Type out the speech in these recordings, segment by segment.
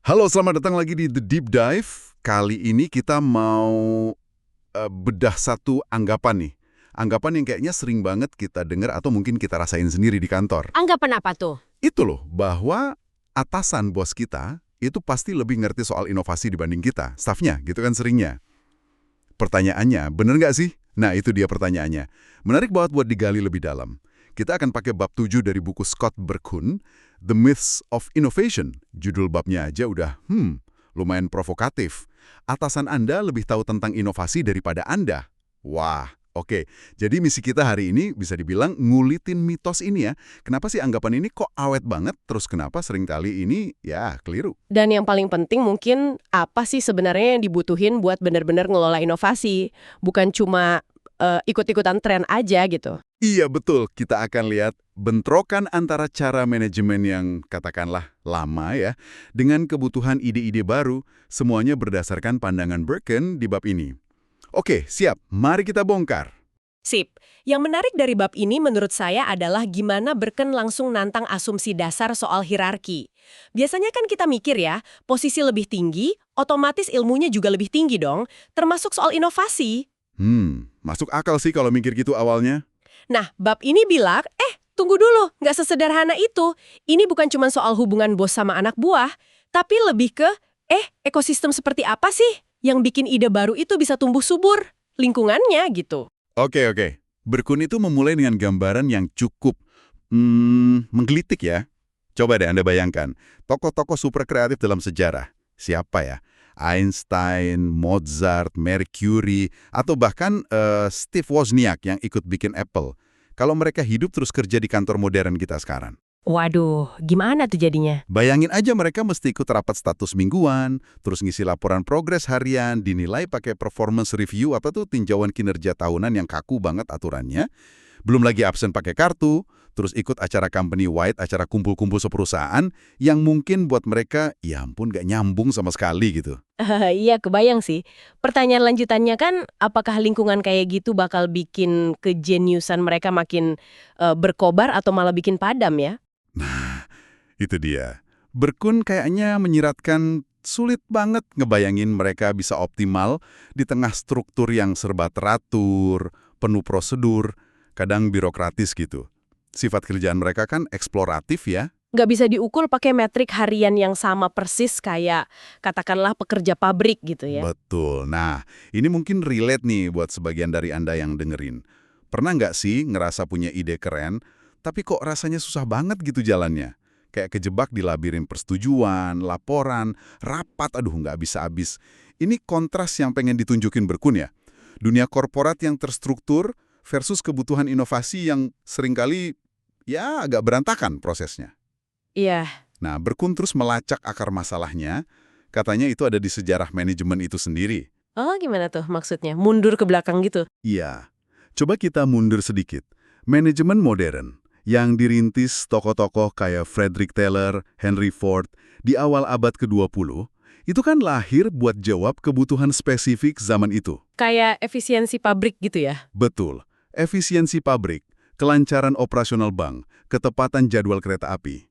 Halo, selamat datang lagi di The Deep Dive. Kali ini kita mau bedah satu anggapan nih. Anggapan yang kayaknya sering banget kita dengar atau mungkin kita rasain sendiri di kantor. Anggapan apa tuh? Itu loh, bahwa atasan bos kita itu pasti lebih ngerti soal inovasi dibanding kita, stafnya, gitu kan seringnya. Pertanyaannya, bener nggak sih? Nah, itu dia pertanyaannya. Menarik banget buat digali lebih dalam. Kita akan pakai bab 7 dari buku Scott Berkun, The Myths of Innovation. Judul babnya aja udah, lumayan provokatif. Atasan Anda lebih tahu tentang inovasi daripada Anda. Wah, oke. Jadi misi kita hari ini bisa dibilang ngulitin mitos ini ya. Kenapa sih anggapan ini kok awet banget, terus kenapa seringkali ini ya keliru? Dan yang paling penting mungkin apa sih sebenarnya yang dibutuhin buat benar-benar ngelola inovasi? Bukan cuma ikut-ikutan tren aja gitu. Iya betul, kita akan lihat bentrokan antara cara manajemen yang katakanlah lama ya, dengan kebutuhan ide-ide baru, semuanya berdasarkan pandangan Berkun di bab ini. Oke, siap. Mari kita bongkar. Sip. Yang menarik dari bab ini menurut saya adalah gimana Berken langsung nantang asumsi dasar soal hierarki. Biasanya kan kita mikir ya, posisi lebih tinggi, otomatis ilmunya juga lebih tinggi dong, termasuk soal inovasi. Masuk akal sih kalau mikir gitu awalnya. Nah, bab ini bilang, tunggu dulu, nggak sesederhana itu. Ini bukan cuma soal hubungan bos sama anak buah, tapi lebih ke, ekosistem seperti apa sih yang bikin ide baru itu bisa tumbuh subur? Lingkungannya gitu. Oke. Berkun itu memulai dengan gambaran yang cukup menggelitik ya. Coba deh Anda bayangkan, tokoh-tokoh super kreatif dalam sejarah. Siapa ya? Einstein, Mozart, Marie Curie, atau bahkan Steve Wozniak yang ikut bikin Apple. Kalau mereka hidup terus kerja di kantor modern kita sekarang. Waduh, gimana tuh jadinya? Bayangin aja mereka mesti ikut rapat status mingguan, terus ngisi laporan progres harian, dinilai pakai performance review apa tuh tinjauan kinerja tahunan yang kaku banget aturannya. Belum lagi absen pakai kartu, terus ikut acara company wide, acara kumpul-kumpul seperusahaan, yang mungkin buat mereka, ya ampun gak nyambung sama sekali gitu. Iya, kebayang sih. Pertanyaan lanjutannya kan, apakah lingkungan kayak gitu bakal bikin kejeniusan mereka makin berkobar atau malah bikin padam ya? Itu dia. Berkun kayaknya menyiratkan sulit banget ngebayangin mereka bisa optimal di tengah struktur yang serba teratur, penuh prosedur, kadang birokratis gitu. Sifat kerjaan mereka kan eksploratif ya. Nggak bisa diukur pakai metrik harian yang sama persis kayak katakanlah pekerja pabrik gitu ya. Betul. Nah, ini mungkin relate nih buat sebagian dari Anda yang dengerin. Pernah nggak sih ngerasa punya ide keren, tapi kok rasanya susah banget gitu jalannya? Kayak kejebak di labirin persetujuan, laporan, rapat, aduh nggak habis-habis. Ini kontras yang pengen ditunjukin Berkun ya. Dunia korporat yang terstruktur versus kebutuhan inovasi yang seringkali ya agak berantakan prosesnya. Iya. Nah, Berkun terus melacak akar masalahnya, katanya itu ada di sejarah manajemen itu sendiri. Oh, gimana tuh maksudnya? Mundur ke belakang gitu? Iya. Coba kita mundur sedikit. Manajemen modern yang dirintis tokoh-tokoh kayak Frederick Taylor, Henry Ford di awal abad ke-20, itu kan lahir buat jawab kebutuhan spesifik zaman itu. Kayak efisiensi pabrik gitu ya? Betul. Efisiensi pabrik, kelancaran operasional bank, ketepatan jadwal kereta api.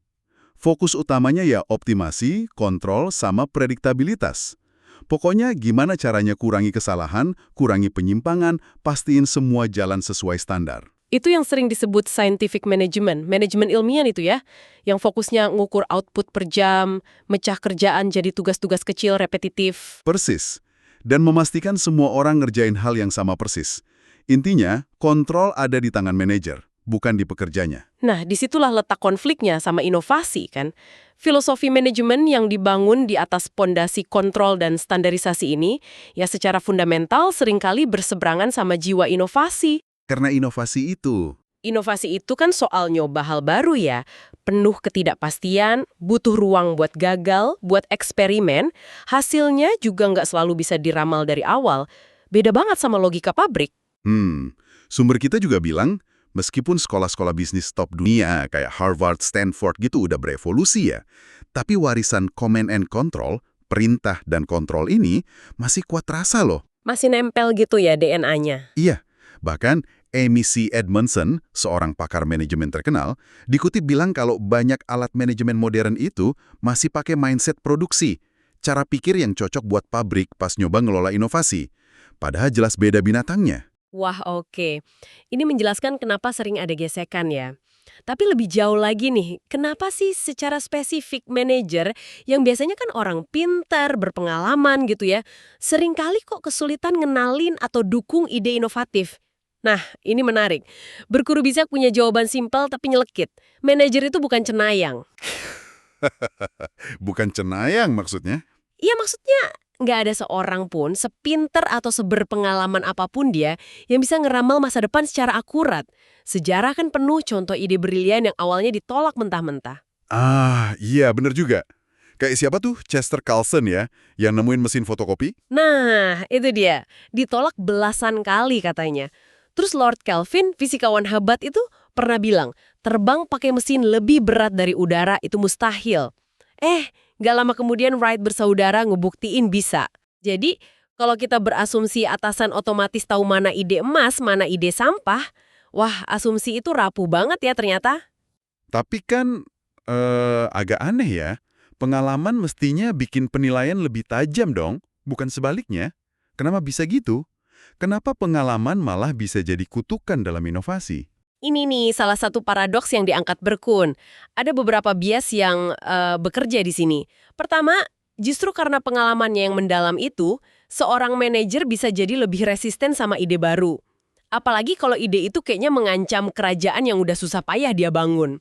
Fokus utamanya ya optimasi, kontrol, sama prediktabilitas. Pokoknya gimana caranya kurangi kesalahan, kurangi penyimpangan, pastiin semua jalan sesuai standar. Itu yang sering disebut scientific management, manajemen ilmiah itu ya, yang fokusnya ngukur output per jam, mecah kerjaan jadi tugas-tugas kecil repetitif. Persis. Dan memastikan semua orang ngerjain hal yang sama persis. Intinya, kontrol ada di tangan manajer, bukan di pekerjanya. Nah, disitulah letak konfliknya sama inovasi kan. Filosofi manajemen yang dibangun di atas pondasi kontrol dan standarisasi ini, ya secara fundamental seringkali berseberangan sama jiwa inovasi. Karena inovasi Inovasi itu kan soal nyoba hal baru ya, penuh ketidakpastian, butuh ruang buat gagal, buat eksperimen, hasilnya juga nggak selalu bisa diramal dari awal. Beda banget sama logika pabrik. sumber kita juga bilang, meskipun sekolah-sekolah bisnis top dunia kayak Harvard, Stanford gitu udah berevolusi ya, tapi warisan command and control, perintah dan kontrol ini masih kuat terasa loh. Masih nempel gitu ya DNA-nya. Iya, bahkan Amy C. Edmondson, seorang pakar manajemen terkenal, dikutip bilang kalau banyak alat manajemen modern itu masih pakai mindset produksi, cara pikir yang cocok buat pabrik pas nyoba ngelola inovasi. Padahal jelas beda binatangnya. Wah, oke. Ini menjelaskan kenapa sering ada gesekan ya. Tapi lebih jauh lagi nih, kenapa sih secara spesifik manajer yang biasanya kan orang pintar, berpengalaman gitu ya, seringkali kok kesulitan ngenalin atau dukung ide inovatif? Nah, ini menarik. Berguru bisa punya jawaban simpel tapi nyelekit. Manajer itu bukan cenayang. Bukan cenayang maksudnya. Iya, maksudnya nggak ada seorang pun sepinter atau seberpengalaman apapun dia yang bisa ngeramal masa depan secara akurat. Sejarah kan penuh contoh ide brilian yang awalnya ditolak mentah-mentah. Ah, iya bener juga. Kayak siapa tuh? Chester Carlson ya, yang nemuin mesin fotokopi? Nah, itu dia. Ditolak belasan kali katanya. Terus Lord Kelvin, fisikawan hebat itu pernah bilang, terbang pakai mesin lebih berat dari udara itu mustahil. Nggak lama kemudian Wright bersaudara ngebuktiin bisa. Jadi, kalau kita berasumsi atasan otomatis tahu mana ide emas, mana ide sampah, wah, asumsi itu rapuh banget ya ternyata. Tapi kan agak aneh ya. Pengalaman mestinya bikin penilaian lebih tajam dong, bukan sebaliknya. Kenapa bisa gitu? Kenapa pengalaman malah bisa jadi kutukan dalam inovasi? Ini nih salah satu paradoks yang diangkat Berkun. Ada beberapa bias yang bekerja di sini. Pertama, justru karena pengalamannya yang mendalam itu, seorang manajer bisa jadi lebih resisten sama ide baru. Apalagi kalau ide itu kayaknya mengancam kerajaan yang udah susah payah dia bangun.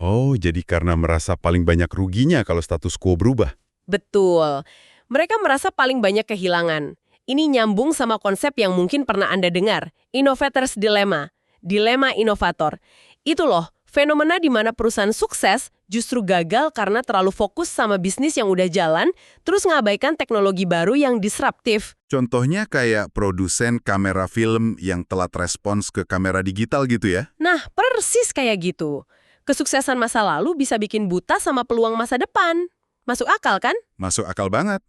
Oh, jadi karena merasa paling banyak ruginya kalau status quo berubah. Betul. Mereka merasa paling banyak kehilangan. Ini nyambung sama konsep yang mungkin pernah Anda dengar, Innovator's Dilemma, dilema inovator. Itu loh, fenomena di mana perusahaan sukses justru gagal karena terlalu fokus sama bisnis yang udah jalan, terus ngabaikan teknologi baru yang disruptif. Contohnya kayak produsen kamera film yang telat respons ke kamera digital gitu ya? Nah, persis kayak gitu. Kesuksesan masa lalu bisa bikin buta sama peluang masa depan. Masuk akal kan? Masuk akal banget.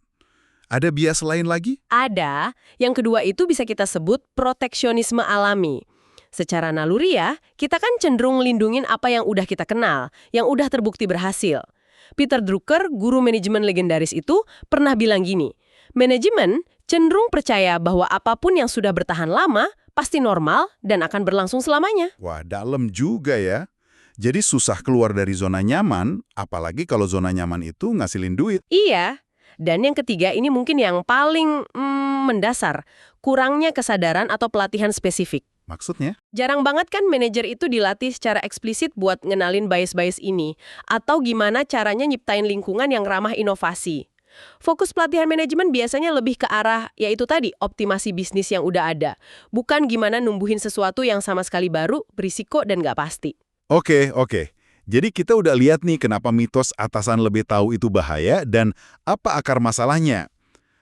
Ada bias lain lagi? Ada. Yang kedua itu bisa kita sebut proteksionisme alami. Secara naluri ya, kita kan cenderung lindungin apa yang udah kita kenal, yang udah terbukti berhasil. Peter Drucker, guru manajemen legendaris itu, pernah bilang gini, manajemen cenderung percaya bahwa apapun yang sudah bertahan lama, pasti normal dan akan berlangsung selamanya. Wah, dalam juga ya. Jadi susah keluar dari zona nyaman, apalagi kalau zona nyaman itu ngasilin duit. Iya. Dan yang ketiga ini mungkin yang paling mendasar, kurangnya kesadaran atau pelatihan spesifik. Maksudnya? Jarang banget kan manajer itu dilatih secara eksplisit buat ngenalin bias-bias ini, atau gimana caranya nyiptain lingkungan yang ramah inovasi. Fokus pelatihan manajemen biasanya lebih ke arah, yaitu tadi, optimasi bisnis yang udah ada. Bukan gimana numbuhin sesuatu yang sama sekali baru, berisiko, dan nggak pasti. Oke. Jadi kita udah lihat nih kenapa mitos atasan lebih tahu itu bahaya dan apa akar masalahnya.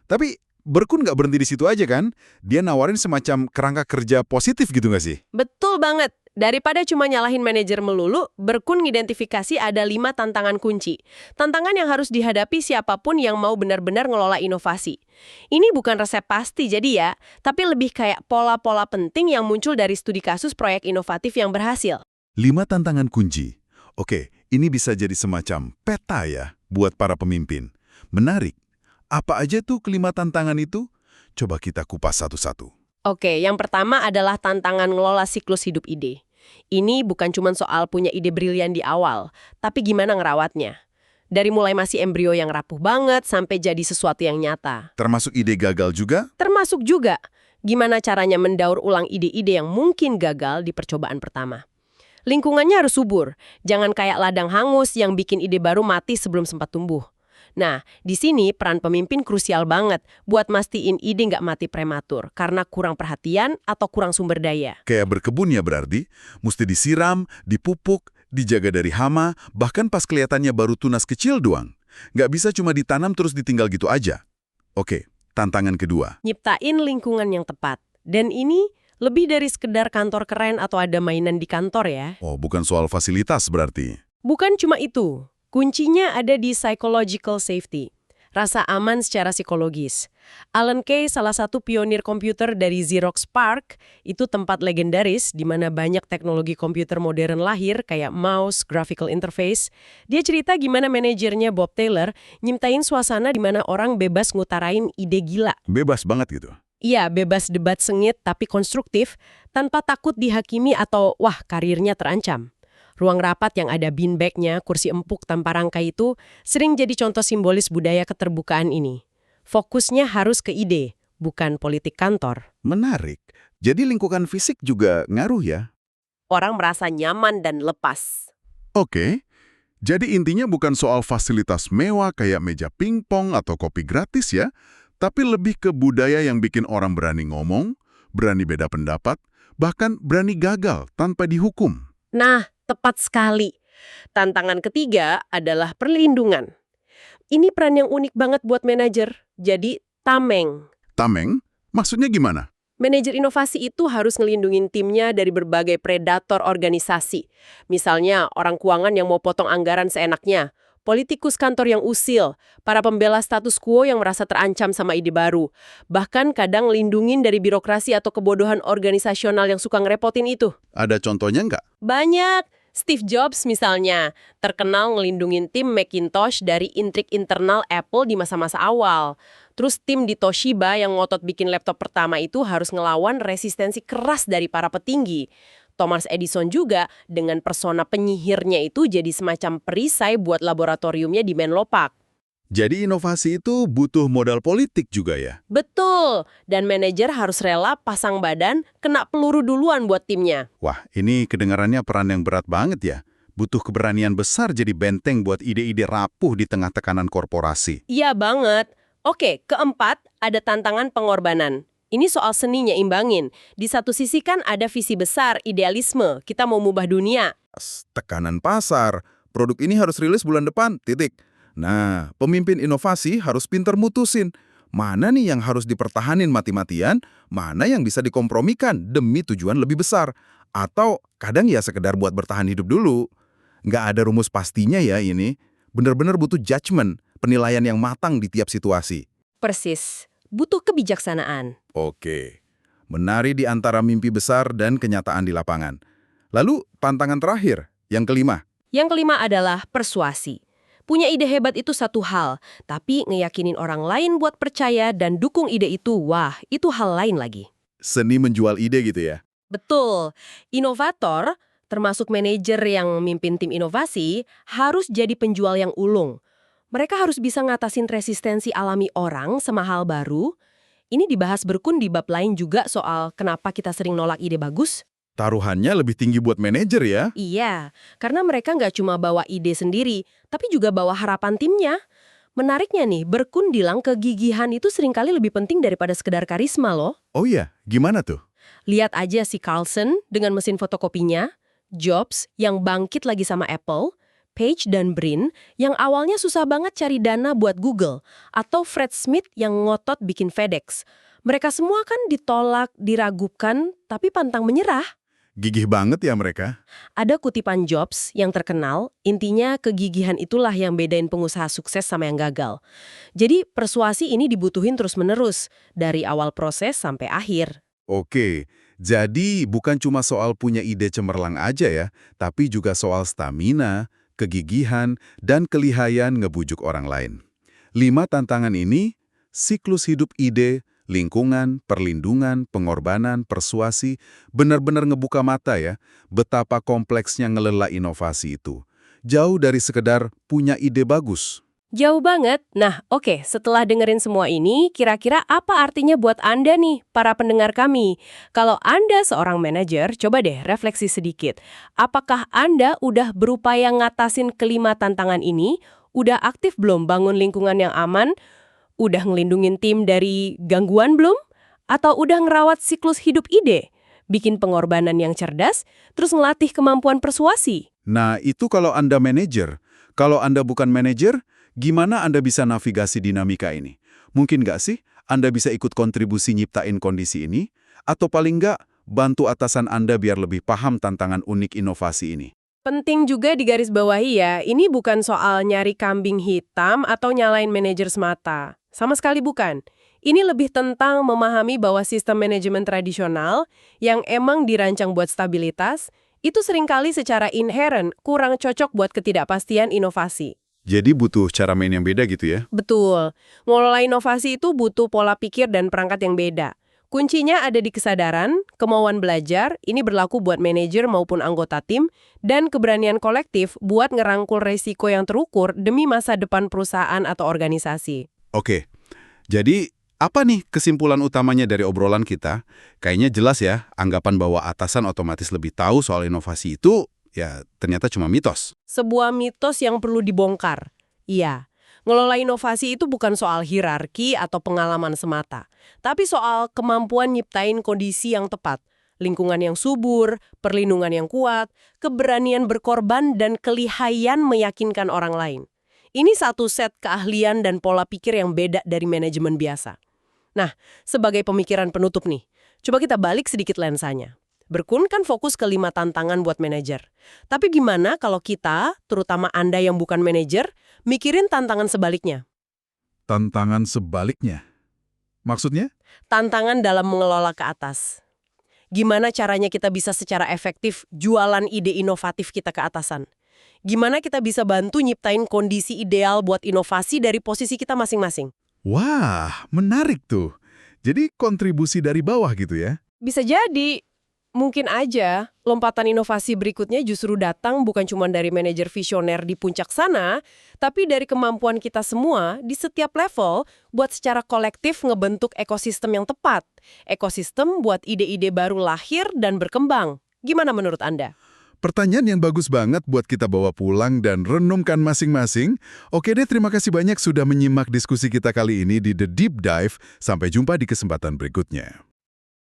Tapi Berkun nggak berhenti di situ aja kan? Dia nawarin semacam kerangka kerja positif gitu nggak sih? Betul banget. Daripada cuma nyalahin manajer melulu, Berkun ngidentifikasi ada 5 tantangan kunci. Tantangan yang harus dihadapi siapapun yang mau benar-benar ngelola inovasi. Ini bukan resep pasti jadi ya, tapi lebih kayak pola-pola penting yang muncul dari studi kasus proyek inovatif yang berhasil. 5 tantangan kunci. Oke, ini bisa jadi semacam peta ya buat para pemimpin. Menarik. Apa aja tuh kelima tantangan itu? Coba kita kupas satu-satu. Oke, yang pertama adalah tantangan ngelola siklus hidup ide. Ini bukan cuma soal punya ide brilian di awal, tapi gimana ngerawatnya. Dari mulai masih embrio yang rapuh banget sampai jadi sesuatu yang nyata. Termasuk ide gagal juga? Termasuk juga, gimana caranya mendaur ulang ide-ide yang mungkin gagal di percobaan pertama. Lingkungannya harus subur, jangan kayak ladang hangus yang bikin ide baru mati sebelum sempat tumbuh. Nah, di sini peran pemimpin krusial banget buat mastiin ide nggak mati prematur karena kurang perhatian atau kurang sumber daya. Kayak berkebun ya berarti, mesti disiram, dipupuk, dijaga dari hama, bahkan pas kelihatannya baru tunas kecil doang. Nggak bisa cuma ditanam terus ditinggal gitu aja. Oke, tantangan kedua. Nyiptain lingkungan yang tepat. Dan ini lebih dari sekedar kantor keren atau ada mainan di kantor ya. Oh, bukan soal fasilitas berarti. Bukan cuma itu. Kuncinya ada di psychological safety. rasa aman secara psikologis. Alan Kay, salah satu pionir komputer dari Xerox PARC, itu tempat legendaris di mana banyak teknologi komputer modern lahir kayak mouse, graphical interface. Dia cerita gimana manajernya Bob Taylor nyiptain suasana di mana orang bebas ngutarain ide gila. Bebas banget gitu. Iya, bebas debat sengit tapi konstruktif, tanpa takut dihakimi atau wah karirnya terancam. Ruang rapat yang ada beanbag-nya, kursi empuk tanpa rangka itu, sering jadi contoh simbolis budaya keterbukaan ini. Fokusnya harus ke ide, bukan politik kantor. Menarik. Jadi lingkungan fisik juga ngaruh ya? Orang merasa nyaman dan lepas. Oke. Jadi intinya bukan soal fasilitas mewah kayak meja pingpong atau kopi gratis ya, tapi lebih ke budaya yang bikin orang berani ngomong, berani beda pendapat, bahkan berani gagal tanpa dihukum. Nah, tepat sekali. Tantangan ketiga adalah perlindungan. Ini peran yang unik banget buat manajer. Jadi, tameng. Tameng? Maksudnya gimana? Manajer inovasi itu harus ngelindungin timnya dari berbagai predator organisasi. Misalnya, orang keuangan yang mau potong anggaran seenaknya, politikus kantor yang usil, para pembela status quo yang merasa terancam sama ide baru. Bahkan kadang lindungin dari birokrasi atau kebodohan organisasional yang suka ngerepotin itu. Ada contohnya nggak? Banyak. Steve Jobs misalnya, terkenal ngelindungin tim Macintosh dari intrik internal Apple di masa-masa awal. Terus tim di Toshiba yang ngotot bikin laptop pertama itu harus ngelawan resistensi keras dari para petinggi. Thomas Edison juga dengan persona penyihirnya itu jadi semacam perisai buat laboratoriumnya di Menlo Park. Jadi inovasi itu butuh modal politik juga ya? Betul, dan manajer harus rela pasang badan, kena peluru duluan buat timnya. Wah, ini kedengarannya peran yang berat banget ya. Butuh keberanian besar jadi benteng buat ide-ide rapuh di tengah tekanan korporasi. Iya banget. Oke, keempat, ada tantangan pengorbanan. Ini soal seninya imbangin. Di satu sisi kan ada visi besar, idealisme, kita mau mubah dunia. Tekanan pasar, produk ini harus rilis bulan depan, titik. Nah, pemimpin inovasi harus pintar mutusin. Mana nih yang harus dipertahanin mati-matian, mana yang bisa dikompromikan demi tujuan lebih besar. Atau kadang ya sekedar buat bertahan hidup dulu. Nggak ada rumus pastinya ya ini. Bener-bener butuh judgement, penilaian yang matang di tiap situasi. Persis, butuh kebijaksanaan. Oke, menari di antara mimpi besar dan kenyataan di lapangan. Lalu tantangan terakhir, yang kelima. Yang kelima adalah persuasi. Punya ide hebat itu satu hal, tapi ngeyakinin orang lain buat percaya dan dukung ide itu, wah, itu hal lain lagi. Seni menjual ide gitu ya? Betul. Inovator, termasuk manajer yang mimpin tim inovasi, harus jadi penjual yang ulung. Mereka harus bisa ngatasin resistensi alami orang sama hal baru. Ini dibahas berkun di bab lain juga soal kenapa kita sering nolak ide bagus. Taruhannya lebih tinggi buat manajer ya? Iya, karena mereka nggak cuma bawa ide sendiri, tapi juga bawa harapan timnya. Menariknya nih, berkundilang kegigihan itu seringkali lebih penting daripada sekedar karisma loh. Oh iya, gimana tuh? Lihat aja si Carlson dengan mesin fotokopinya, Jobs yang bangkit lagi sama Apple, Page dan Brin yang awalnya susah banget cari dana buat Google, atau Fred Smith yang ngotot bikin FedEx. Mereka semua kan ditolak, diragukan, tapi pantang menyerah. Gigih banget ya mereka. Ada kutipan Jobs yang terkenal, intinya kegigihan itulah yang bedain pengusaha sukses sama yang gagal. Jadi persuasi ini dibutuhin terus-menerus, dari awal proses sampai akhir. Oke, jadi bukan cuma soal punya ide cemerlang aja ya, tapi juga soal stamina, kegigihan, dan kelihayan ngebujuk orang lain. 5 tantangan ini, siklus hidup ide, lingkungan, perlindungan, pengorbanan, persuasi, benar-benar ngebuka mata ya, betapa kompleksnya ngelola inovasi itu. Jauh dari sekedar punya ide bagus. Jauh banget. Nah, oke, setelah dengerin semua ini, kira-kira apa artinya buat Anda nih, para pendengar kami? Kalau Anda seorang manajer, coba deh refleksi sedikit. Apakah Anda udah berupaya ngatasin kelima tantangan ini? Udah aktif belum bangun lingkungan yang aman? Udah ngelindungin tim dari gangguan belum? Atau udah ngerawat siklus hidup ide? Bikin pengorbanan yang cerdas, terus ngelatih kemampuan persuasi? Nah, itu kalau Anda manajer. Kalau Anda bukan manajer, gimana Anda bisa navigasi dinamika ini? Mungkin nggak sih Anda bisa ikut kontribusi nyiptain kondisi ini? Atau paling nggak, bantu atasan Anda biar lebih paham tantangan unik inovasi ini? Penting juga digarisbawahi ya, ini bukan soal nyari kambing hitam atau nyalain manajer semata. Sama sekali bukan. Ini lebih tentang memahami bahwa sistem manajemen tradisional yang emang dirancang buat stabilitas, itu seringkali secara inheren kurang cocok buat ketidakpastian inovasi. Jadi butuh cara main yang beda gitu ya? Betul. Mengelola inovasi itu butuh pola pikir dan perangkat yang beda. Kuncinya ada di kesadaran, kemauan belajar, ini berlaku buat manajer maupun anggota tim, dan keberanian kolektif buat ngerangkul resiko yang terukur demi masa depan perusahaan atau organisasi. Oke, jadi apa nih kesimpulan utamanya dari obrolan kita? Kayaknya jelas ya, anggapan bahwa atasan otomatis lebih tahu soal inovasi itu, ya ternyata cuma mitos. Sebuah mitos yang perlu dibongkar. Iya, ngelola inovasi itu bukan soal hierarki atau pengalaman semata, tapi soal kemampuan nyiptain kondisi yang tepat, lingkungan yang subur, perlindungan yang kuat, keberanian berkorban, dan kelihayan meyakinkan orang lain. Ini satu set keahlian dan pola pikir yang beda dari manajemen biasa. Nah, sebagai pemikiran penutup nih, coba kita balik sedikit lensanya. Berkun kan fokus ke 5 tantangan buat manajer. Tapi gimana kalau kita, terutama Anda yang bukan manajer, mikirin tantangan sebaliknya? Tantangan sebaliknya? Maksudnya? Tantangan dalam mengelola ke atas. Gimana caranya kita bisa secara efektif jualan ide inovatif kita ke atasan? Gimana kita bisa bantu nyiptain kondisi ideal buat inovasi dari posisi kita masing-masing? Wah, menarik tuh. Jadi kontribusi dari bawah gitu ya? Bisa jadi. Mungkin aja lompatan inovasi berikutnya justru datang bukan cuma dari manajer visioner di puncak sana, tapi dari kemampuan kita semua di setiap level buat secara kolektif ngebentuk ekosistem yang tepat. Ekosistem buat ide-ide baru lahir dan berkembang. Gimana menurut Anda? Pertanyaan yang bagus banget buat kita bawa pulang dan renungkan masing-masing. Oke deh, terima kasih banyak sudah menyimak diskusi kita kali ini di The Deep Dive. Sampai jumpa di kesempatan berikutnya.